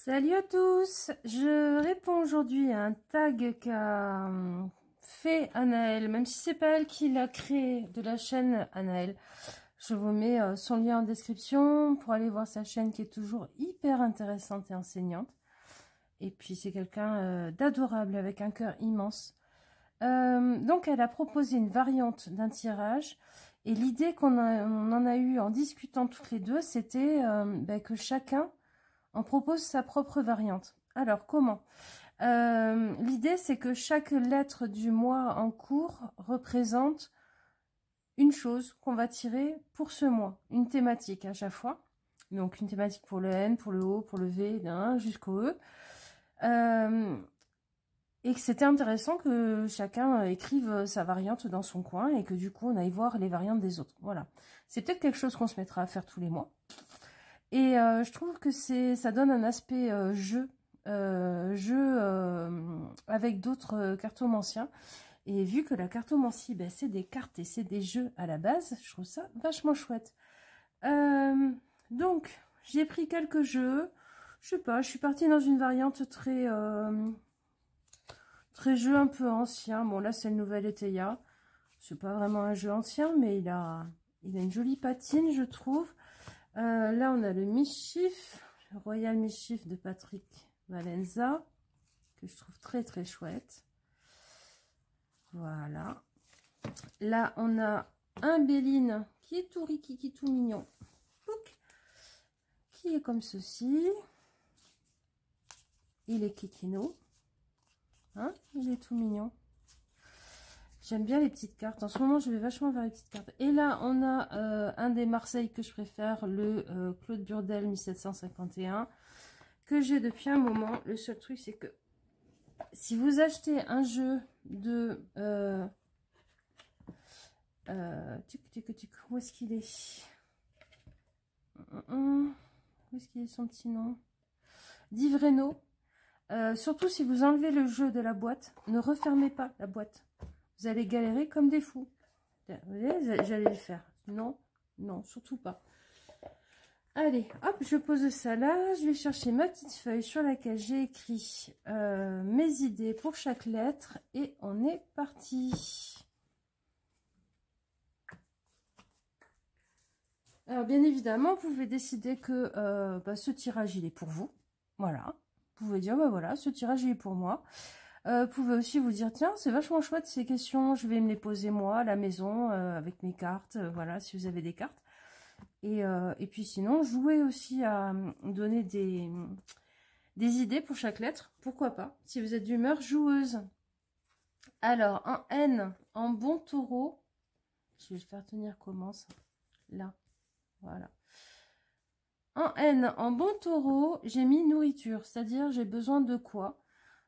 Salut à tous, je réponds aujourd'hui à un tag qu'a fait Anaëlle, même si c'est pas elle qui l'a créé de la chaîne Anaëlle. Je vous mets son lien en description pour aller voir sa chaîne qui est toujours hyper intéressante et enseignante. Et puis c'est quelqu'un d'adorable avec un cœur immense. Donc elle a proposé une variante d'un tirage et l'idée qu'on en a eu en discutant toutes les deux, c'était que chacun on propose sa propre variante. Alors, comment? L'idée, c'est que chaque lettre du mois en cours représente une chose qu'on va tirer pour ce mois. Une thématique à chaque fois. Donc, une thématique pour le N, pour le O, pour le V, jusqu'au E. Et que c'était intéressant que chacun écrive sa variante dans son coin et que du coup, on aille voir les variantes des autres. Voilà. C'est peut-être quelque chose qu'on se mettra à faire tous les mois. Et je trouve que ça donne un aspect jeu avec d'autres cartomanciens. Et vu que la cartomancie, c'est des cartes et c'est des jeux à la base, je trouve ça vachement chouette. Donc, j'ai pris quelques jeux. Je sais pas, je suis partie dans une variante très jeu un peu ancien. Bon, là, c'est le nouvel Eteia. C'est pas vraiment un jeu ancien, mais il a une jolie patine, je trouve. Là, on a le Mischief, le Royal Mischief de Patrick Valenza, que je trouve très très chouette. Voilà. Là, on a un Béline qui est tout rikiki, tout mignon, qui est comme ceci. Il est kikino. Hein, il est tout mignon. J'aime bien les petites cartes. En ce moment, je vais vachement vers les petites cartes. Et là, on a un des Marseille que je préfère, le Claude Burdel 1751, que j'ai depuis un moment. Le seul truc, c'est que si vous achetez un jeu de... où est-ce qu'il est? Où est-ce qu'il est son petit nom? d'Ivreno. Surtout si vous enlevez le jeu de la boîte, ne refermez pas la boîte. Vous allez galérer comme des fous. Vous voyez, j'allais le faire. Non, non, surtout pas. Allez, hop, je pose ça là. Je vais chercher ma petite feuille sur laquelle j'ai écrit mes idées pour chaque lettre. Et on est parti. Alors, bien évidemment, vous pouvez décider que ce tirage, il est pour vous. Voilà. Vous pouvez dire, voilà, ce tirage, il est pour moi. Vous pouvez aussi vous dire, tiens, c'est vachement chouette ces questions, je vais me les poser moi à la maison avec mes cartes, voilà, si vous avez des cartes. Et puis sinon, jouez aussi à donner des idées pour chaque lettre, pourquoi pas, si vous êtes d'humeur joueuse. Alors, en N, en bon taureau, je vais le faire tenir comment ça? Là, voilà. En N, en bon taureau, j'ai mis nourriture, c'est-à-dire j'ai besoin de quoi?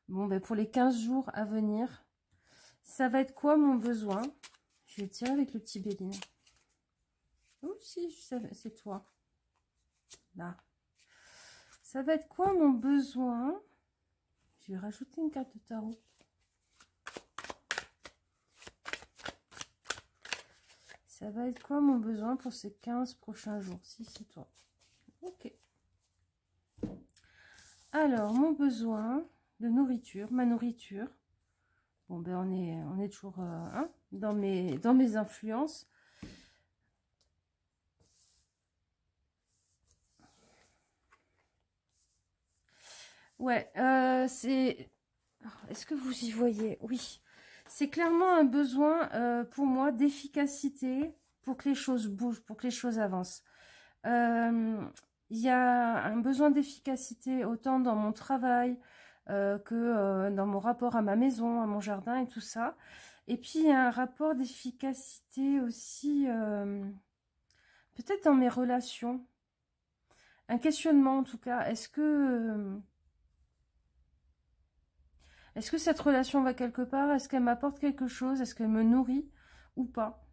Bon, pour les 15 jours à venir, ça va être quoi mon besoin? Je vais tirer avec le petit Béline. Oh, si, c'est toi. Là. Ça va être quoi mon besoin? Je vais rajouter une carte de tarot. Ça va être quoi mon besoin pour ces 15 prochains jours? Si, c'est toi. Ok. Alors, mon besoin de nourriture, ma nourriture. Bon, on est toujours dans mes influences. Ouais, c'est... Est-ce que vous y voyez? Oui. C'est clairement un besoin pour moi d'efficacité pour que les choses bougent, pour que les choses avancent. Il y a un besoin d'efficacité autant dans mon travail que dans mon rapport à ma maison, à mon jardin et tout ça. Et puis, il y a un rapport d'efficacité aussi peut-être dans mes relations. Un questionnement en tout cas. Est-ce que cette relation va quelque part? Est-ce qu'elle m'apporte quelque chose? Est-ce qu'elle me nourrit ou pas?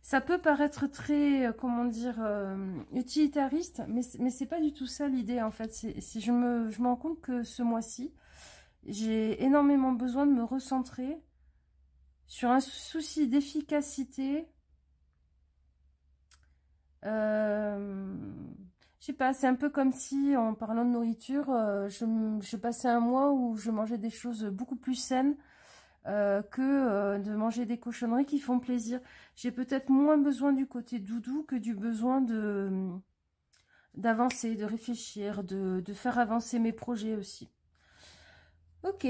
Ça peut paraître très, comment dire, utilitariste, mais c'est pas du tout ça l'idée en fait. Je me rends compte que ce mois-ci, j'ai énormément besoin de me recentrer sur un souci d'efficacité. Je sais pas, c'est un peu comme si, en parlant de nourriture, je passais un mois où je mangeais des choses beaucoup plus saines que de manger des cochonneries qui font plaisir. J'ai peut-être moins besoin du côté doudou que du besoin d'avancer, de réfléchir, de faire avancer mes projets aussi. Ok,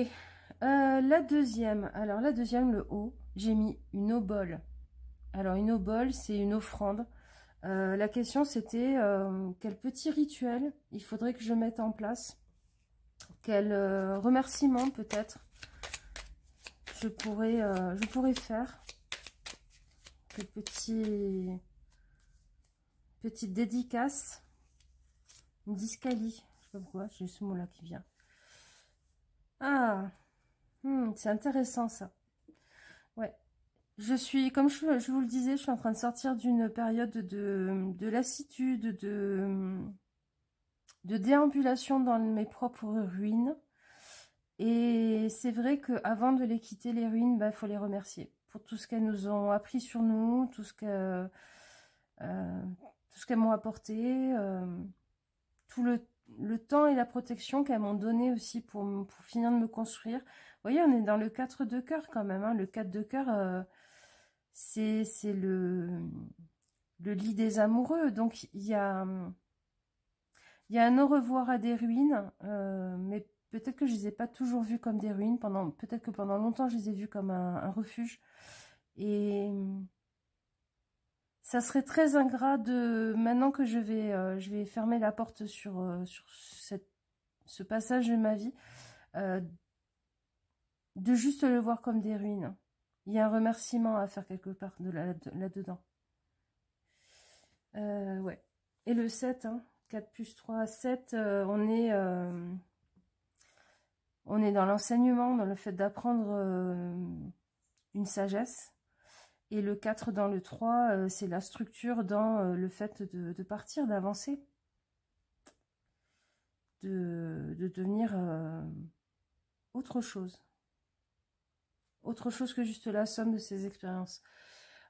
la deuxième. Alors la deuxième, le haut, j'ai mis une obole. Alors une obole, c'est une offrande. La question c'était quel petit rituel il faudrait que je mette en place. Quel remerciement peut-être je pourrais faire. Quel petite dédicace. Une discalie. Je sais pas pourquoi, j'ai ce mot là qui vient. Ah, c'est intéressant ça. Ouais. Je suis, comme je vous le disais, je suis en train de sortir d'une période de lassitude, de déambulation dans mes propres ruines. Et c'est vrai qu'avant de les quitter, les ruines, bah, faut les remercier pour tout ce qu'elles nous ont appris sur nous, tout ce qu'elles m'ont apporté, tout le temps et la protection qu'elles m'ont donné aussi pour finir de me construire. Vous voyez, on est dans le 4 de cœur quand même. Hein. Le 4 de cœur, c'est le lit des amoureux. Donc, il y a un au revoir à des ruines, mais peut-être que je les ai pas toujours vues comme des ruines. Peut-être que pendant longtemps, je les ai vues comme un refuge. Et ça serait très ingrat maintenant que je vais fermer la porte sur ce passage de ma vie, de juste le voir comme des ruines. Il y a un remerciement à faire quelque part là-dedans. Ouais. Et le 7, hein, 4 plus 3, 7, on est dans l'enseignement, dans le fait d'apprendre une sagesse. Et le 4 dans le 3, c'est la structure dans le fait de partir, d'avancer. De devenir autre chose. Autre chose que juste la somme de ces expériences.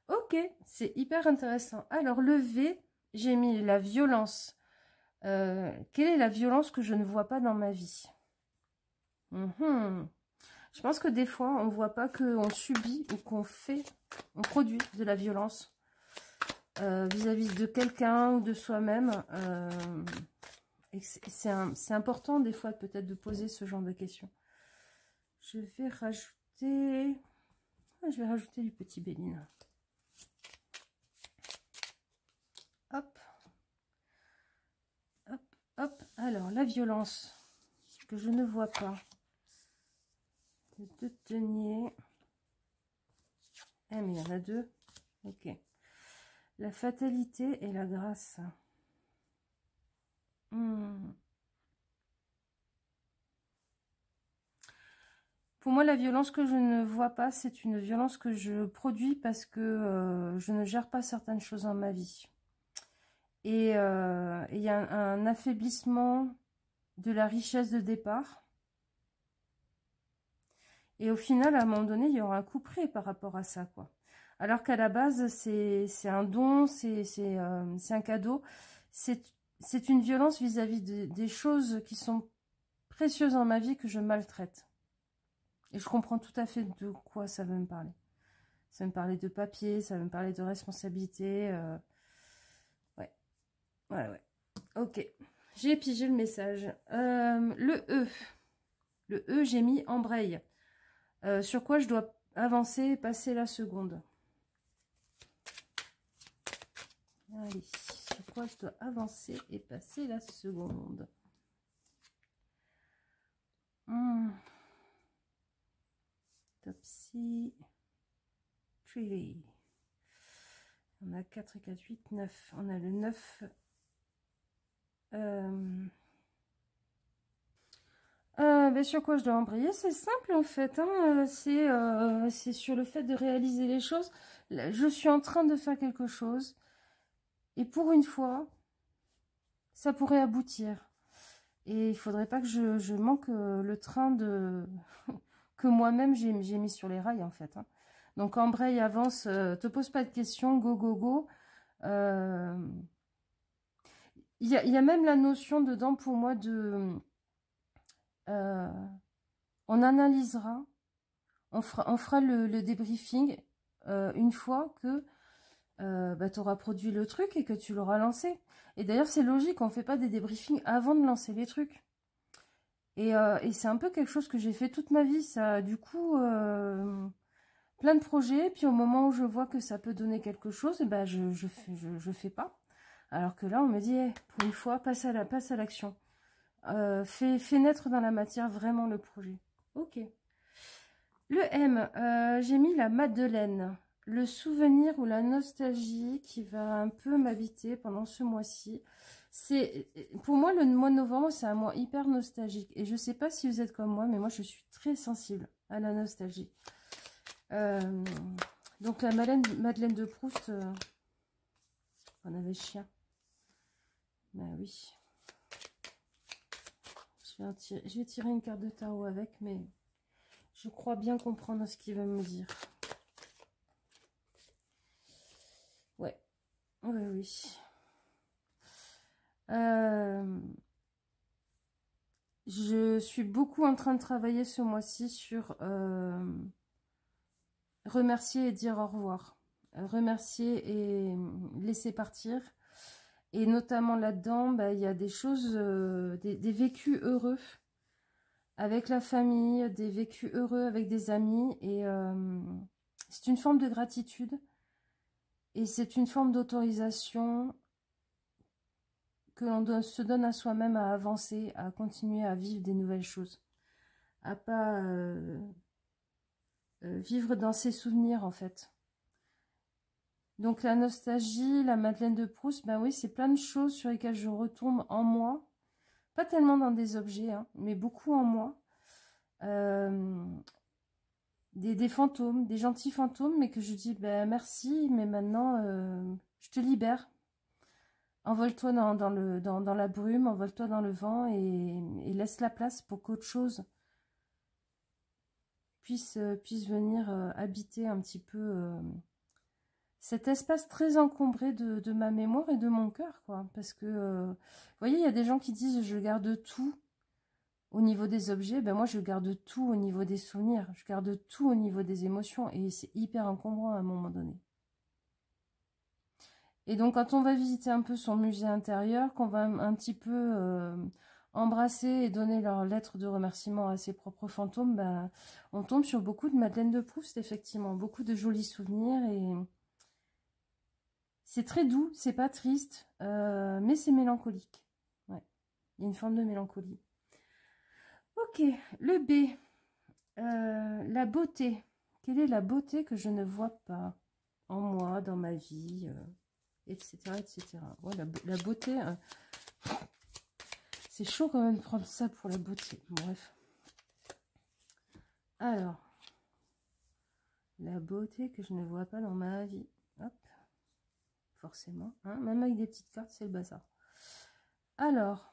Ok, c'est hyper intéressant. Alors, le V, j'ai mis la violence. Quelle est la violence que je ne vois pas dans ma vie? Je pense que des fois, on ne voit pas qu'on subit ou on produit de la violence vis-à-vis de quelqu'un ou de soi-même. C'est important des fois peut-être de poser ce genre de questions. Je vais rajouter du petit Béline. Hop. Hop, hop. Alors, la violence que je ne vois pas. De deux deniers. Ah, mais il y en a deux. Ok. La fatalité et la grâce. Pour moi, la violence que je ne vois pas, c'est une violence que je produis parce que je ne gère pas certaines choses dans ma vie. Et il y a un affaiblissement de la richesse de départ. Et au final, à un moment donné, il y aura un coup près par rapport à ça, quoi. Alors qu'à la base, c'est un don, c'est un cadeau. C'est une violence vis-à-vis des choses qui sont précieuses dans ma vie que je maltraite. Et je comprends tout à fait de quoi ça veut me parler. Ça veut me parler de papier, ça veut me parler de responsabilité. Ouais. Ok. J'ai pigé le message. Le E. Le E, j'ai mis embraye. Sur quoi je dois avancer et passer la seconde. Allez, sur quoi je dois avancer et passer la seconde. Topsy. Tree. On a 4 et 4, 8, 9. On a le 9. Sur quoi je dois embrayer? C'est simple en fait. Hein. C'est sur le fait de réaliser les choses. Là, je suis en train de faire quelque chose. Et pour une fois, ça pourrait aboutir. Et il faudrait pas que je manque le train que moi-même j'ai mis sur les rails en fait. Hein. Donc embraye, avance, te pose pas de questions, go, go, go. Il y a même la notion dedans pour moi de... on analysera, on fera le débriefing une fois que bah, tu auras produit le truc et que tu l'auras lancé. Et d'ailleurs, c'est logique, on ne fait pas des débriefings avant de lancer les trucs. Et c'est un peu quelque chose que j'ai fait toute ma vie, ça. Du coup, plein de projets, puis au moment où je vois que ça peut donner quelque chose, eh ben je fais pas. Alors que là, on me dit, hey, pour une fois, passe à l'action. Fais naître dans la matière vraiment le projet. Ok. Le M, j'ai mis la Madeleine. Le souvenir ou la nostalgie qui va un peu m'habiter pendant ce mois-ci. Pour moi, le mois de novembre, c'est un mois hyper nostalgique. Et je ne sais pas si vous êtes comme moi, mais moi, je suis très sensible à la nostalgie. Donc, la Madeleine de Proust, on avait chien. Ben oui. Je vais tirer une carte de tarot avec, mais je crois bien comprendre ce qu'il va me dire. Ouais. Oui, oui. Je suis beaucoup en train de travailler ce mois-ci sur remercier et dire au revoir. Remercier et laisser partir. Et notamment là-dedans, bah, il y a des choses, des vécus heureux avec la famille, des vécus heureux avec des amis. Et c'est une forme de gratitude. Et c'est une forme d'autorisation que l'on se donne à soi-même à avancer, à continuer à vivre des nouvelles choses. À pas vivre dans ses souvenirs, en fait. Donc la nostalgie, la Madeleine de Proust, ben oui, c'est plein de choses sur lesquelles je retombe en moi. Pas tellement dans des objets, hein, mais beaucoup en moi. Des fantômes, des gentils fantômes, mais que je dis, ben merci, mais maintenant, je te libère. Envole-toi dans la brume, envole-toi dans le vent et laisse la place pour qu'autre chose puisse venir habiter un petit peu cet espace très encombré de ma mémoire et de mon cœur, quoi. Parce que, vous voyez, il y a des gens qui disent je garde tout au niveau des objets. Ben moi, je garde tout au niveau des souvenirs. Je garde tout au niveau des émotions. Et c'est hyper encombrant à un moment donné. Et donc, quand on va visiter un peu son musée intérieur, qu'on va un petit peu embrasser et donner leur lettre de remerciement à ses propres fantômes, ben, on tombe sur beaucoup de Madeleine de Proust, effectivement. Beaucoup de jolis souvenirs et... C'est très doux, c'est pas triste, mais c'est mélancolique. Ouais, il y a une forme de mélancolie. Ok, le B. La beauté. Quelle est la beauté que je ne vois pas en moi, dans ma vie, etc., etc. Ouais, la beauté, c'est chaud quand même de prendre ça pour la beauté. Bref. Alors, la beauté que je ne vois pas dans ma vie. Hop. Forcément. Hein, même avec des petites cartes, c'est le bazar. Alors,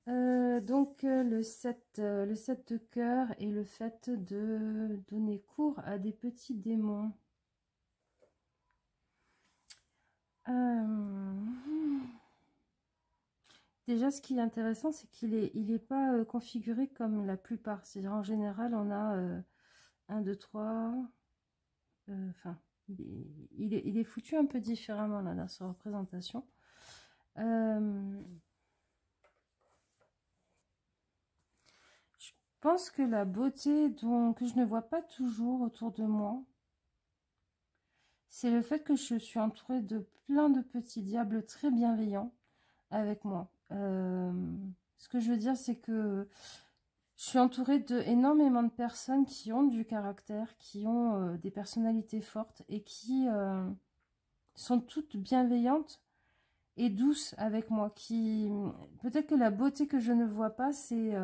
donc le 7 de cœur et le fait de donner cours à des petits démons. Déjà, ce qui est intéressant, c'est qu'il est pas configuré comme la plupart. C'est-à-dire, en général, on a 1, 2, 3... Enfin, il est foutu un peu différemment là, dans sa représentation. Je pense que la beauté que je ne vois pas toujours autour de moi, c'est le fait que je suis entourée de plein de petits diables très bienveillants avec moi. Ce que je veux dire, c'est que je suis entourée d'énormément de personnes qui ont du caractère, qui ont des personnalités fortes et qui sont toutes bienveillantes et douces avec moi. Peut-être que la beauté que je ne vois pas, c'est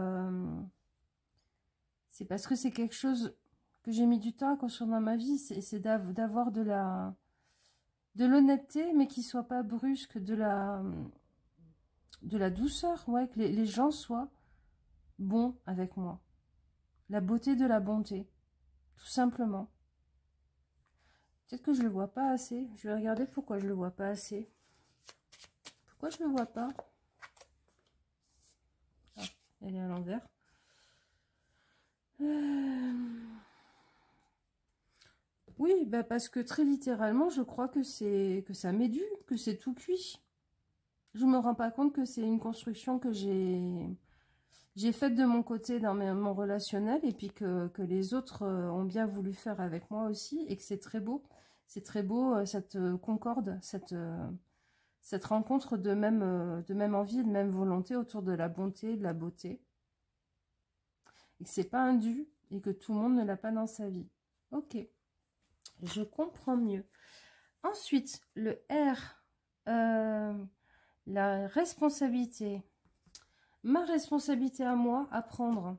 parce que c'est quelque chose que j'ai mis du temps à construire dans ma vie. C'est d'avoir de l'honnêteté, mais qui soit pas brusque, de la douceur, ouais, que les gens soient bons avec moi. La beauté de la bonté, tout simplement. Peut-être que je le vois pas assez. Je vais regarder pourquoi je le vois pas assez. Pourquoi je ne le vois pas? Ah, elle est à l'envers. Oui, bah parce que très littéralement, je crois que ça m'est dû, que c'est tout cuit. Je me rends pas compte que c'est une construction que j'ai faite de mon côté dans mon relationnel et puis que les autres ont bien voulu faire avec moi aussi et que c'est très beau. C'est très beau, cette concorde, cette rencontre de même envie et de même volonté autour de la bonté et de la beauté. Et que c'est pas un dû et que tout le monde ne l'a pas dans sa vie. Ok, je comprends mieux. Ensuite, le R, la responsabilité. Ma responsabilité à moi, à prendre,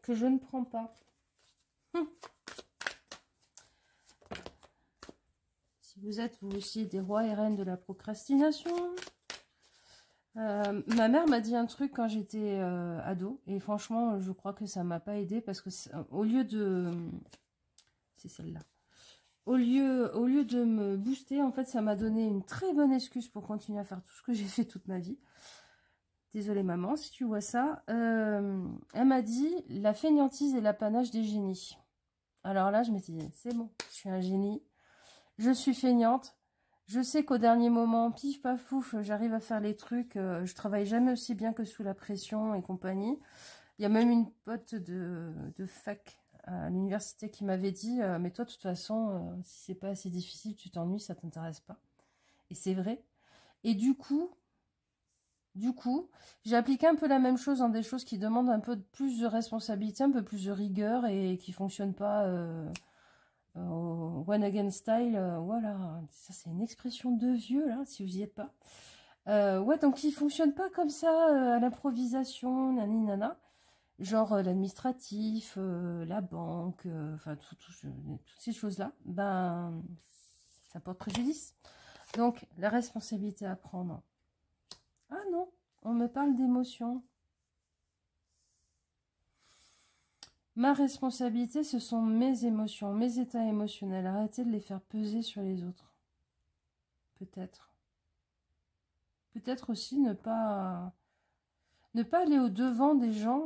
que je ne prends pas. Si vous êtes vous aussi des rois et reines de la procrastination. Ma mère m'a dit un truc quand j'étais ado. Et franchement, je crois que ça m'a pas aidé parce que au lieu de... C'est celle-là. Au lieu de me booster, en fait, ça m'a donné une très bonne excuse pour continuer à faire tout ce que j'ai fait toute ma vie. Désolée maman, si tu vois ça. Elle m'a dit, la fainéantise est l'apanage des génies. Alors là, je m'étais dit, c'est bon, je suis un génie. Je suis feignante. Je sais qu'au dernier moment, pif paf pouf, j'arrive à faire les trucs. Je travaille jamais aussi bien que sous la pression et compagnie. Il y a même une pote de fac à l'université qui m'avait dit mais toi de toute façon si c'est pas assez difficile, tu t'ennuies, ça t'intéresse pas. Et c'est vrai. Et du coup j'ai appliqué un peu la même chose dans des choses qui demandent un peu plus de responsabilité, un peu plus de rigueur et qui fonctionnent pas au one again style. Voilà, ça c'est une expression de vieux là, si vous y êtes pas. Ouais, donc qui fonctionnent pas comme ça à l'improvisation, nani nana. Genre l'administratif, la banque, enfin toutes ces choses-là, ben ça porte préjudice. Donc la responsabilité à prendre. Ah non, on me parle d'émotions. Ma responsabilité, ce sont mes émotions, mes états émotionnels. Arrêtez de les faire peser sur les autres. Peut-être. Peut-être aussi ne pas aller au-devant des gens,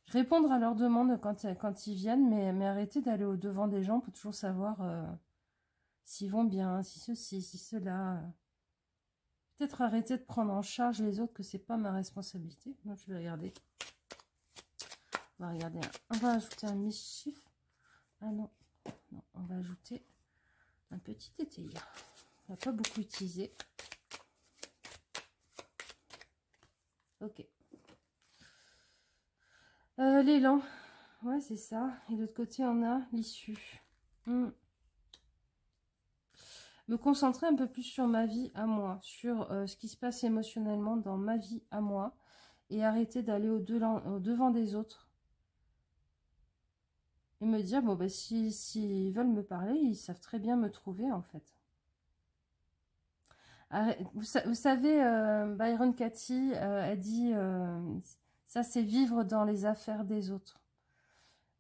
répondre à leurs demandes quand ils viennent, mais arrêter d'aller au-devant des gens pour toujours savoir s'ils vont bien, si ceci, si cela. Peut-être arrêter de prendre en charge les autres, que c'est pas ma responsabilité. Moi, je vais regarder. On va regarder. On va ajouter un mischief. Ah non, non, on va ajouter un petit étayer. On va pas beaucoup utiliser. Ok. L'élan. Ouais, c'est ça. Et de l'autre côté, on a l'issue. Me concentrer un peu plus sur ma vie à moi, sur ce qui se passe émotionnellement dans ma vie à moi, et arrêter d'aller au-devant des autres. Et me dire, bon, bah, s'ils veulent me parler, ils savent très bien me trouver, en fait. Vous savez, Byron Katie a dit, ça c'est vivre dans les affaires des autres.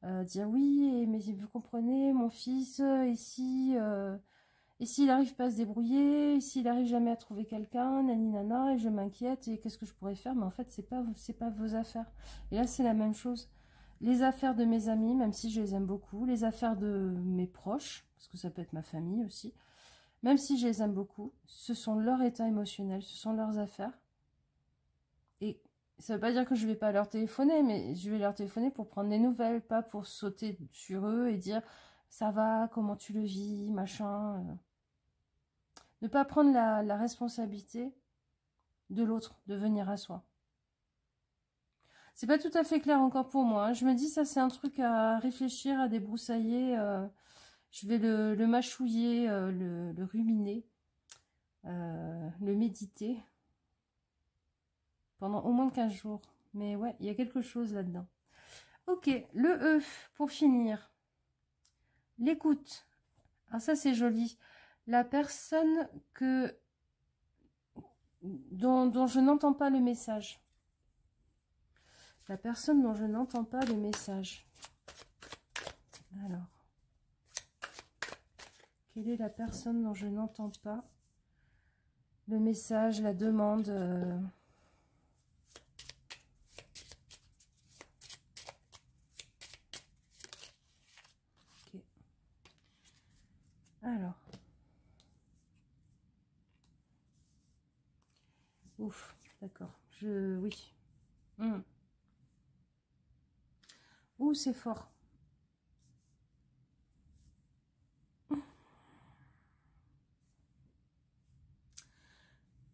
Dire, oui, mais vous comprenez, mon fils, ici... et s'il n'arrive pas à se débrouiller, et s'il n'arrive jamais à trouver quelqu'un, nani nana, et je m'inquiète, et qu'est-ce que je pourrais faire? Mais en fait, c'est pas vos affaires. Et là, c'est la même chose. Les affaires de mes amis, même si je les aime beaucoup, les affaires de mes proches, parce que ça peut être ma famille aussi, même si je les aime beaucoup, ce sont leur état émotionnel, ce sont leurs affaires. Et ça ne veut pas dire que je ne vais pas leur téléphoner, mais je vais leur téléphoner pour prendre des nouvelles, pas pour sauter sur eux et dire « ça va, comment tu le vis, machin ». Ne pas prendre la responsabilité de l'autre, de venir à soi. C'est pas tout à fait clair encore pour moi. Je me dis, ça c'est un truc à réfléchir, à débroussailler. Je vais le mâchouiller, le ruminer, le méditer pendant au moins 15 jours. Mais ouais, il y a quelque chose là-dedans. Ok, le E, pour finir. L'écoute. Alors ça c'est joli. La personne dont je n'entends pas le message. La personne dont je n'entends pas le message. Alors. Quelle est la personne dont je n'entends pas le message, la demande. Ok. Alors. Ouf, d'accord. Oui. Ouh, c'est fort.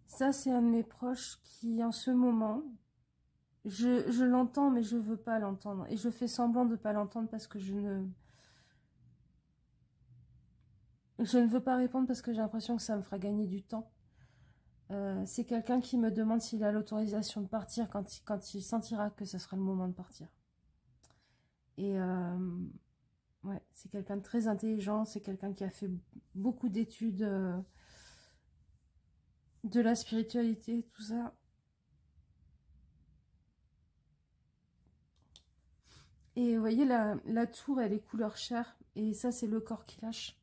Ça, c'est un de mes proches qui, en ce moment, je l'entends, mais je veux pas l'entendre. Et je fais semblant de pas l'entendre parce que je ne veux pas répondre parce que j'ai l'impression que ça me fera gagner du temps. C'est quelqu'un qui me demande s'il a l'autorisation de partir quand il sentira que ce sera le moment de partir. Et ouais, c'est quelqu'un de très intelligent, c'est quelqu'un qui a fait beaucoup d'études de la spiritualité, tout ça. Et vous voyez, la tour, elle est couleur chair. Et ça, c'est le corps qui lâche.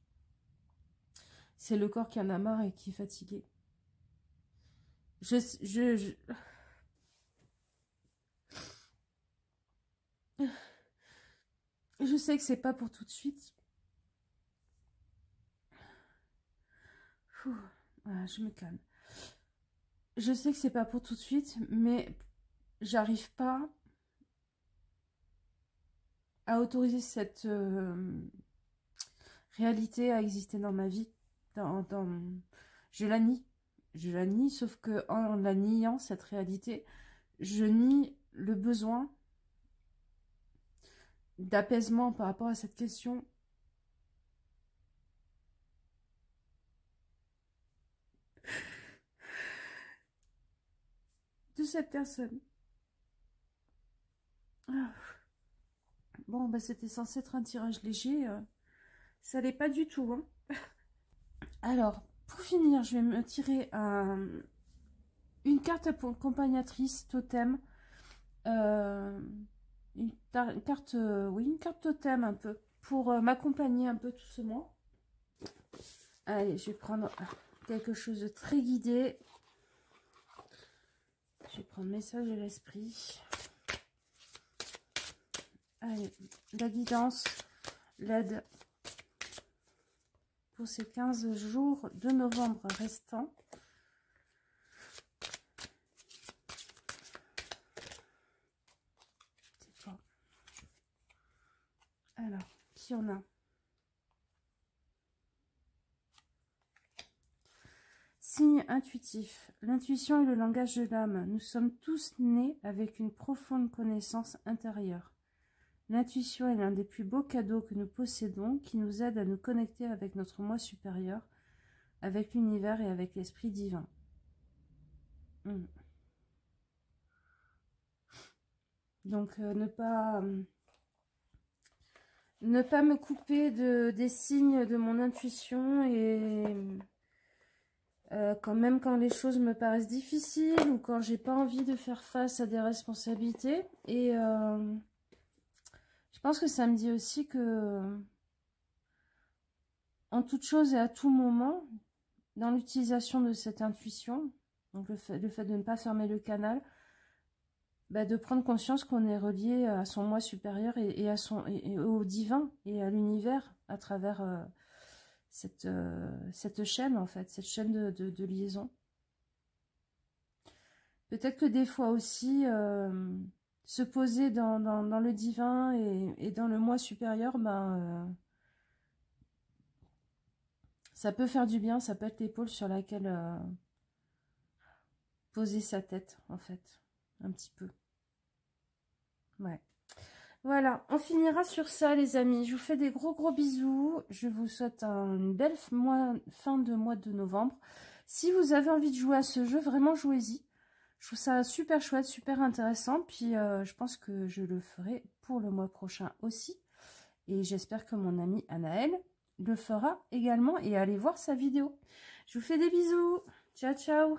C'est le corps qui en a marre et qui est fatigué. Je sais que c'est pas pour tout de suite. Voilà, je me calme. Je sais que c'est pas pour tout de suite, mais j'arrive pas à autoriser cette réalité à exister dans ma vie. Je la nie. Je la nie, sauf que en la niant, cette réalité, je nie le besoin d'apaisement par rapport à cette question. De cette personne. Ah. Bon, bah c'était censé être un tirage léger. Ça l'est pas du tout. Hein. Alors, pour finir, je vais me tirer une carte accompagnatrice totem. Une carte, oui, une carte totem un peu. Pour m'accompagner un peu tout ce mois. Allez, je vais prendre quelque chose de très guidé. Je vais prendre message de l'esprit. Allez, la guidance, l'aide pour ces 15 jours de novembre restants. C'est quoi? Alors, qui on a? Signe intuitif. L'intuition est le langage de l'âme. Nous sommes tous nés avec une profonde connaissance intérieure. L'intuition est l'un des plus beaux cadeaux que nous possédons, qui nous aide à nous connecter avec notre moi supérieur, avec l'univers et avec l'esprit divin. Donc, ne pas me couper des signes de mon intuition et même quand les choses me paraissent difficiles ou quand j'ai pas envie de faire face à des responsabilités. Et je pense que ça me dit aussi que en toute chose et à tout moment, dans l'utilisation de cette intuition, donc le fait de ne pas fermer le canal, bah, de prendre conscience qu'on est relié à son moi supérieur et au divin et à l'univers à travers cette chaîne, en fait, cette chaîne de liaison. Peut-être que des fois aussi, se poser dans le divin et dans le moi supérieur, ben, ça peut faire du bien, ça peut être l'épaule sur laquelle poser sa tête, en fait, un petit peu. Ouais. Voilà, on finira sur ça, les amis. Je vous fais des gros bisous. Je vous souhaite une belle fin de mois de novembre. Si vous avez envie de jouer à ce jeu, vraiment jouez-y. Je trouve ça super chouette, super intéressant. Puis je pense que je le ferai pour le mois prochain aussi. Et j'espère que mon amie Anaëlle le fera également. Et allez voir sa vidéo. Je vous fais des bisous. Ciao, ciao.